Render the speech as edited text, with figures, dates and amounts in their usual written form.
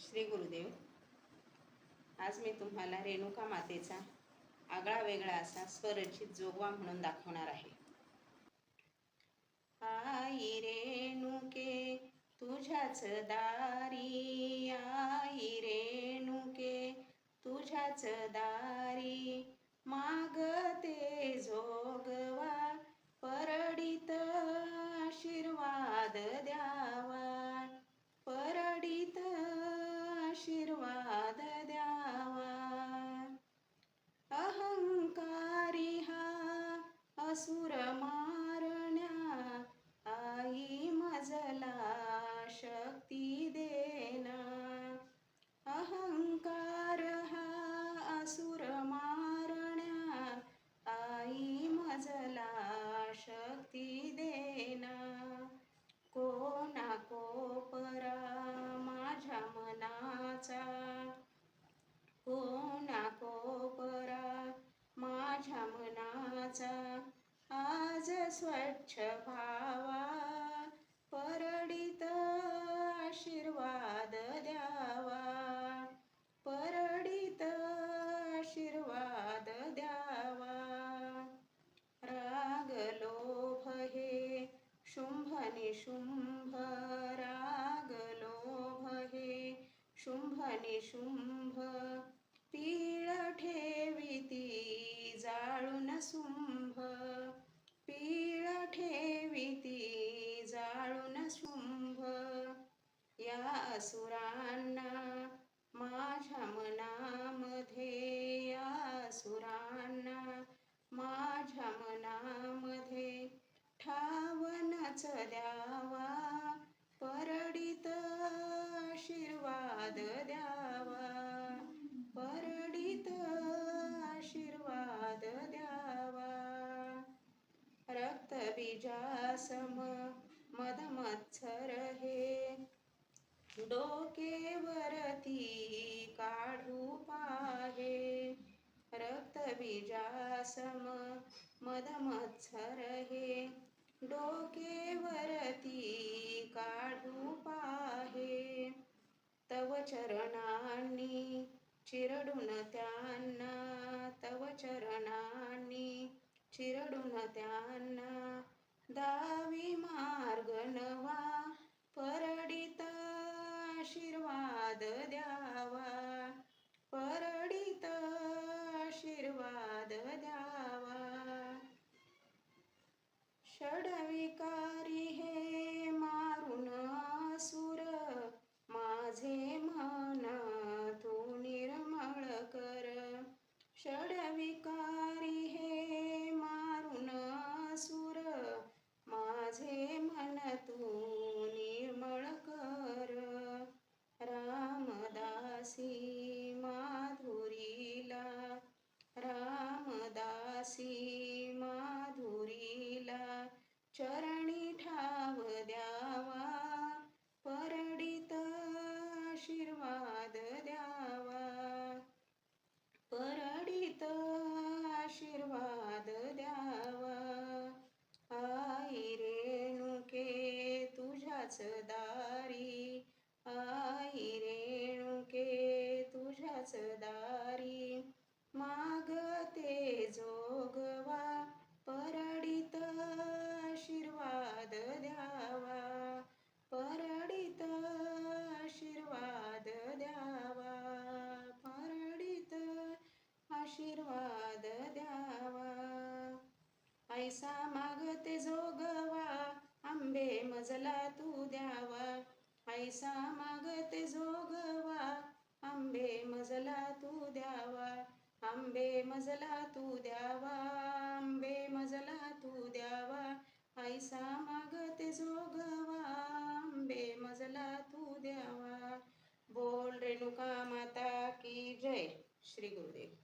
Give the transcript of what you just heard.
श्री गुरुदेव. आज मी तुम्हाला रेणुका मातेचा आगळा वेगळा असा स्वरचित जोगवा म्हणून दाखवणार आहे. आई रेणुके तुझ्याच दारी, आई रेणुके तुझ्याच दारी, मागते जोगवा परडित आशीर्वाद द्यावा, परडित आशीर्वाद द्यावा. अहंकारी हा असुर मारण्या, आई मजला शक्ती देना. अहंकार हा असुर मारण्या, आई मजला शक्ती देना. कोणा कोपरा माझ्या मनाचा, कोणा कोपरा माझ्या मनाचा, आज स्वच्छ व्हावा, परडित आशीर्वाद द्यावा, परडित आशीर्वाद द्यावा. राग लोभ हे शुंभ निशुंभ, राग लोभ हे शुंभ निशुंभ, पीळ ठेविती जाळून शुंभ, पीळ ठेविती जाळून शुंभ. या असुरांना माझ्या मनामध्ये, या असुरांना माझ्या मनामध्ये ठावनच द्यावा, परडित आशीर्वाद द्यावा, परडित आशीर्वाद द्यावा. रक्तबीजासम मधमत्सर हे डोकेवरती काढू पाहे, रक्तबीजासम मधमत्सर हे डोकेवरती काढू पाहे. तव चरणांनी चिरडून त्यांना, तव चरणांनी चिरडून त्यांना, दावी मार्ग नवा, परडित आशीर्वाद द्यावा, परडित आशीर्वाद द्यावा. षडविकारी हे मारून असुर, माझे मन तू निर्मळ कर. षडविकारी हे मारून असुर, माझे मन तू निर्मळ कर. रामदासी माधुरीला, रामदासी माधुरीला चरणी ठाव द्यावा, परडित आशीर्वाद द्यावा, परडित आशीर्वाद द्यावा. आई रेणुके तुझ्याच दारी, आई रेणुके तुझ्याच दारी, मागते जोगवा परडित आशीर्वाद द्यावा, परडित आशीर्वाद द्यावा, परडित आशीर्वाद द्यावा. ऐसा मागते जोगवा आंबे मजला तू द्यावा, ऐसा मागते जोगवा आंबे मजला तू द्यावा, आंबे मजला तू द्यावा, आंबे मजला तू द्यावा. ऐसा मागते जोगवा आंबे मजला तू द्यावा. बोल रेणुका माता की जय. श्री गुरुदेव.